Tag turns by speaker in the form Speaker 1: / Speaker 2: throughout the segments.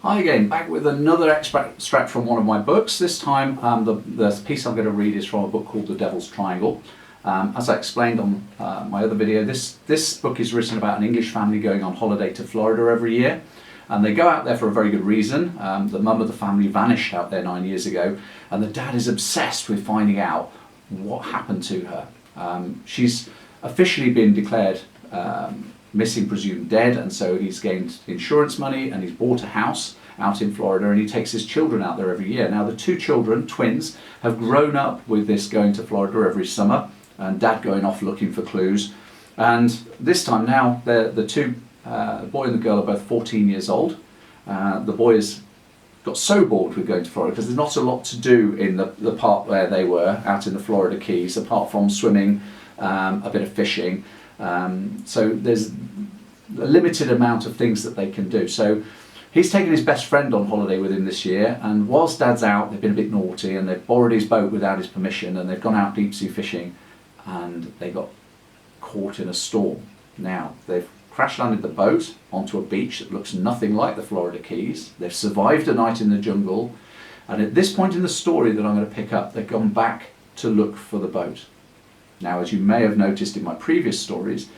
Speaker 1: Hi again, back with another extract from one of my books. This time the piece I'm going to read is from a book called The Devil's Triangle. As I explained on my other video, this book is written about an English family going on holiday to Florida every year. And they go out there for a very good reason. The mum of the family vanished out there 9 years ago, and the dad is obsessed with finding out what happened to her. She's officially been declared missing, presumed dead, and so he's gained insurance money and he's bought a house out in Florida, and he takes his children out there every year. Now the two children, twins, have grown up with this going to Florida every summer and dad going off looking for clues. And this time now the two, the boy and the girl, are both 14 years old. The boy has got so bored with going to Florida because there's not a lot to do in the part where they were out in the Florida Keys apart from swimming, a bit of fishing. So there's a limited amount of things that they can do. So he's taken his best friend on holiday with him this year, and whilst dad's out, they've been a bit naughty and they've borrowed his boat without his permission, and they've gone out deep sea fishing and they got caught in a storm. Now they've crash landed the boat onto a beach that looks nothing like the Florida Keys. They've survived a night in the jungle, and at this point in the story that I'm going to pick up, they've gone back to look for the boat. Now, as you may have noticed in my previous stories,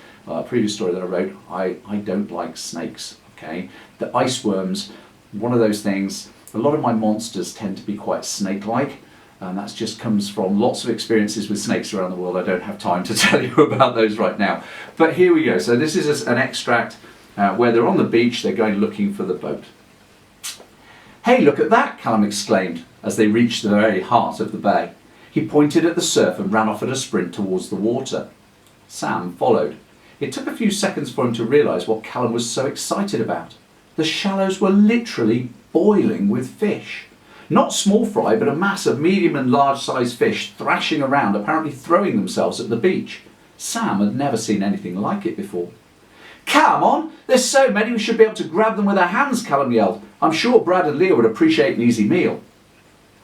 Speaker 1: previous story that I wrote, I don't like snakes, okay? The ice worms, one of those things, a lot of my monsters tend to be quite snake-like, and that just comes from lots of experiences with snakes around the world. I don't have time to tell you about those right now. But here we go. So this is an extract where they're on the beach, they're going looking for the boat. "Hey, look at that," Callum exclaimed as they reached the very heart of the bay. He pointed at the surf and ran off at a sprint towards the water. Sam followed. It took a few seconds for him to realise what Callum was so excited about. The shallows were literally boiling with fish. Not small fry, but a mass of medium and large sized fish thrashing around, apparently throwing themselves at the beach. Sam had never seen anything like it before. "Come on, there's so many we should be able to grab them with our hands," Callum yelled. "I'm sure Brad and Leah would appreciate an easy meal."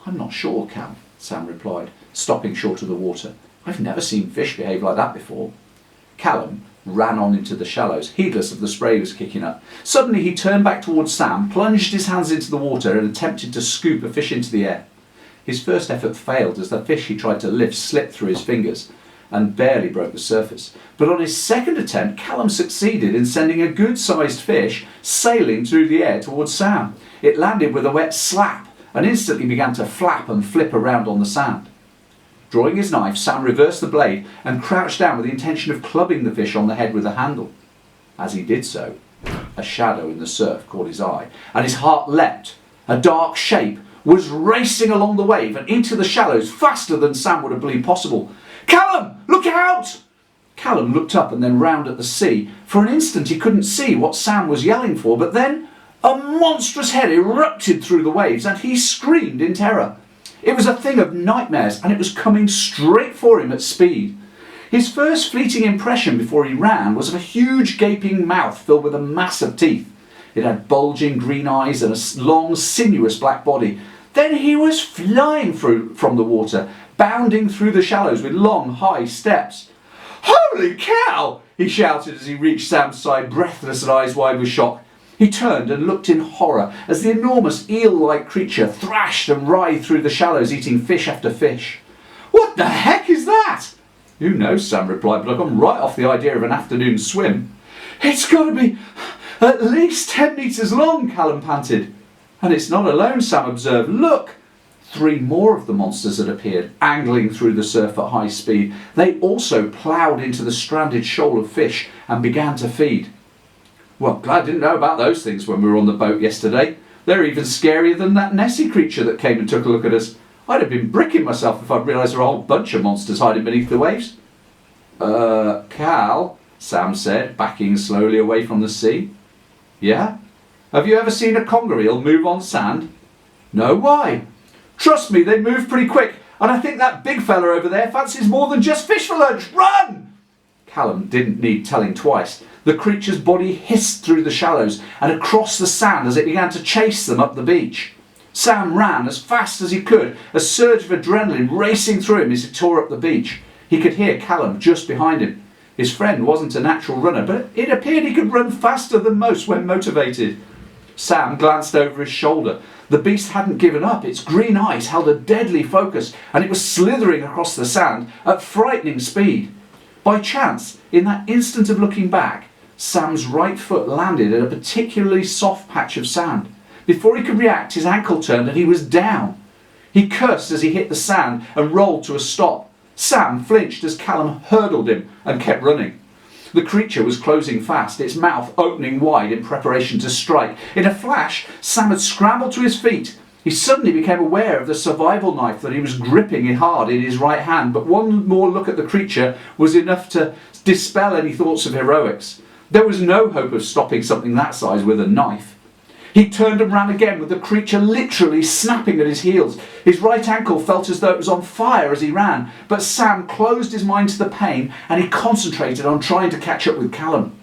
Speaker 1: "I'm not sure, Cal," Sam replied, stopping short of the water. "I've never seen fish behave like that before." Callum ran on into the shallows, heedless of the spray was kicking up. Suddenly he turned back towards Sam, plunged his hands into the water and attempted to scoop a fish into the air. His first effort failed as the fish he tried to lift slipped through his fingers and barely broke the surface. But on his second attempt, Callum succeeded in sending a good-sized fish sailing through the air towards Sam. It landed with a wet slap and instantly began to flap and flip around on the sand. Drawing his knife, Sam reversed the blade and crouched down with the intention of clubbing the fish on the head with the handle. As he did so, a shadow in the surf caught his eye, and his heart leapt. A dark shape was racing along the wave and into the shallows faster than Sam would have believed possible. "Callum, look out!" Callum looked up and then round at the sea. For an instant he couldn't see what Sam was yelling for, but then a monstrous head erupted through the waves and he screamed in terror. It was a thing of nightmares, and it was coming straight for him at speed. His first fleeting impression before he ran was of a huge gaping mouth filled with a mass of teeth. It had bulging green eyes and a long, sinuous black body. Then he was flying from the water, bounding through the shallows with long, high steps. "Holy cow!" he shouted as he reached Sam's side, breathless and eyes wide with shock. He turned and looked in horror as the enormous eel-like creature thrashed and writhed through the shallows, eating fish after fish. "What the heck is that?" "Who knows," Sam replied, "but I've gone right off the idea of an afternoon swim." "It's got to be at least 10 metres long," Callum panted. "And it's not alone," Sam observed. "Look!" 3 more of the monsters had appeared, angling through the surf at high speed. They also ploughed into the stranded shoal of fish and began to feed. "Well, glad I didn't know about those things when we were on the boat yesterday. They're even scarier than that Nessie creature that came and took a look at us. I'd have been bricking myself if I'd realised there were a whole bunch of monsters hiding beneath the waves." Cal," Sam said, backing slowly away from the sea. "Yeah? Have you ever seen a conger eel move on sand?" "No, why?" "Trust me, they move pretty quick, and I think that big fella over there fancies more than just fish for lunch. Run!" Callum didn't need telling twice. The creature's body hissed through the shallows and across the sand as it began to chase them up the beach. Sam ran as fast as he could, a surge of adrenaline racing through him as he tore up the beach. He could hear Callum just behind him. His friend wasn't a natural runner, but it appeared he could run faster than most when motivated. Sam glanced over his shoulder. The beast hadn't given up. Its green eyes held a deadly focus, and it was slithering across the sand at frightening speed. By chance, in that instant of looking back, Sam's right foot landed in a particularly soft patch of sand. Before he could react, his ankle turned and he was down. He cursed as he hit the sand and rolled to a stop. Sam flinched as Callum hurdled him and kept running. The creature was closing fast, its mouth opening wide in preparation to strike. In a flash, Sam had scrambled to his feet. He suddenly became aware of the survival knife that he was gripping hard in his right hand, but one more look at the creature was enough to dispel any thoughts of heroics. There was no hope of stopping something that size with a knife. He turned and ran again, with the creature literally snapping at his heels. His right ankle felt as though it was on fire as he ran, but Sam closed his mind to the pain and he concentrated on trying to catch up with Callum.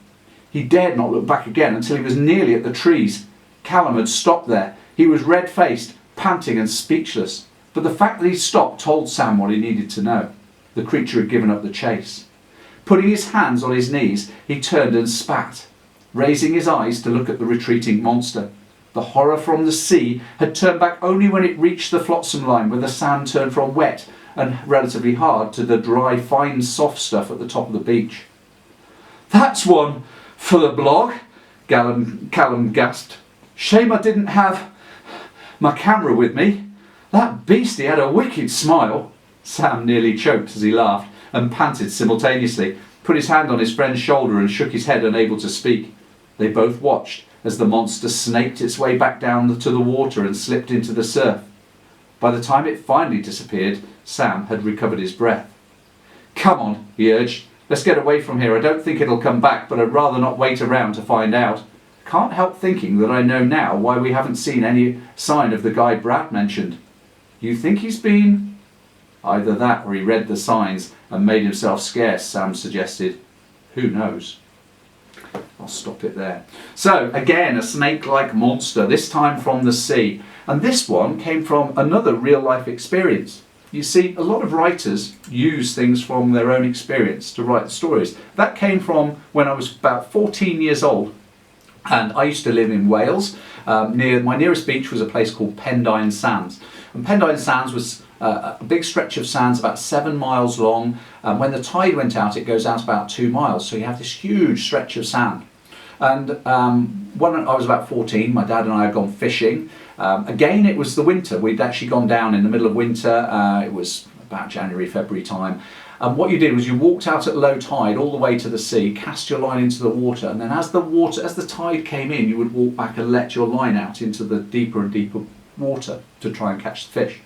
Speaker 1: He dared not look back again until he was nearly at the trees. Callum had stopped there. He was red-faced, panting and speechless. But the fact that he stopped told Sam what he needed to know. The creature had given up the chase. Putting his hands on his knees, he turned and spat, raising his eyes to look at the retreating monster. The horror from the sea had turned back only when it reached the flotsam line, where the sand turned from wet and relatively hard to the dry, fine, soft stuff at the top of the beach. "That's one for the blog," Callum gasped. "Shame I didn't have my camera with me. That beastie had a wicked smile." Sam nearly choked as he laughed and panted simultaneously, put his hand on his friend's shoulder and shook his head, unable to speak. They both watched as the monster snaked its way back down to the water and slipped into the surf. By the time it finally disappeared, Sam had recovered his breath. "Come on," he urged. "Let's get away from here. I don't think it'll come back, but I'd rather not wait around to find out. Can't help thinking that I know now why we haven't seen any sign of the guy Brad mentioned." "You think he's been—" "Either that or he read the signs and made himself scarce," Sam suggested. "Who knows?" I'll stop it there. So, again, a snake-like monster, this time from the sea. And this one came from another real-life experience. You see, a lot of writers use things from their own experience to write the stories. That came from when I was about 14 years old. And I used to live in Wales. My nearest beach was a place called Pendine Sands. And Pendine Sands was a big stretch of sands about 7 miles long. When the tide went out, it goes out about 2 miles. So you have this huge stretch of sand. And when I was about 14, my dad and I had gone fishing. Again, it was the winter. We'd actually gone down in the middle of winter. It was about January, February time. And what you did was you walked out at low tide all the way to the sea, cast your line into the water, and then as the tide came in, you would walk back and let your line out into the deeper and deeper water to try and catch the fish.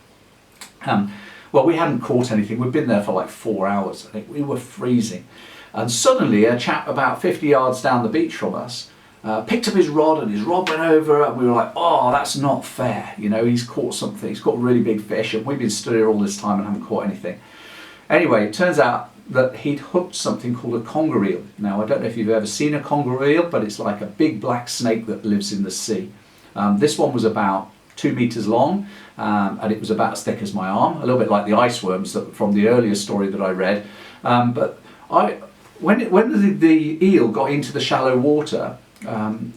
Speaker 1: Well, we hadn't caught anything. We'd been there for like 4 hours. I think we were freezing. And suddenly a chap about 50 yards down the beach from us picked up his rod, and his rod went over, and we were like, "Oh, that's not fair. You know, he's caught something. He's caught a really big fish, and we've been stood here all this time and haven't caught anything." Anyway, it turns out that he'd hooked something called a conger eel. Now, I don't know if you've ever seen a conger eel, but it's like a big black snake that lives in the sea. This one was about 2 meters long, and it was about as thick as my arm, a little bit like the ice worms from the earlier story that I read. When the eel got into the shallow water,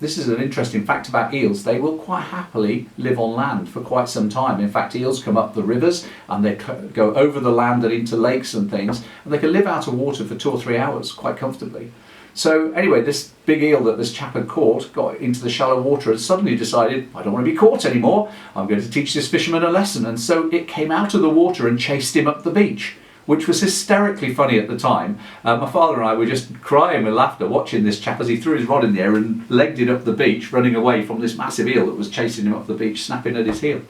Speaker 1: this is an interesting fact about eels. They will quite happily live on land for quite some time. In fact, eels come up the rivers and they go over the land and into lakes and things, and they can live out of water for 2 or 3 hours quite comfortably. So anyway, this big eel that this chap had caught got into the shallow water and suddenly decided, "I don't want to be caught anymore. I'm going to teach this fisherman a lesson." And so it came out of the water and chased him up the beach, which was hysterically funny at the time. My father and I were just crying with laughter watching this chap as he threw his rod in the air and legged it up the beach, running away from this massive eel that was chasing him up the beach, snapping at his heel.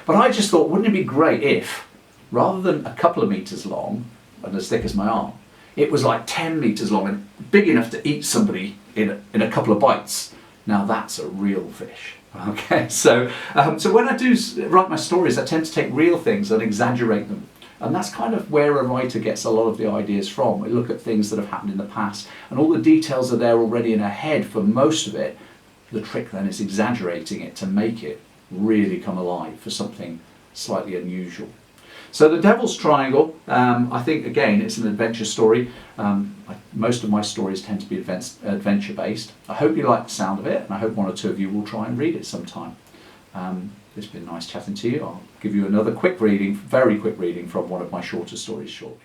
Speaker 1: But I just thought, wouldn't it be great if, rather than a couple of meters long and as thick as my arm, it was like 10 meters long and big enough to eat somebody in a couple of bites. Now that's a real fish. Okay, so when I do write my stories, I tend to take real things and exaggerate them. And that's kind of where a writer gets a lot of the ideas from. We look at things that have happened in the past, and all the details are there already in our head for most of it. The trick then is exaggerating it to make it really come alive for something slightly unusual. So The Devil's Triangle, I think again it's an adventure story. Most of my stories tend to be adventure based. I hope you like the sound of it, and I hope one or two of you will try and read it sometime. It's been nice chatting to you. I'll give you another quick reading, very quick reading from one of my shorter stories shortly.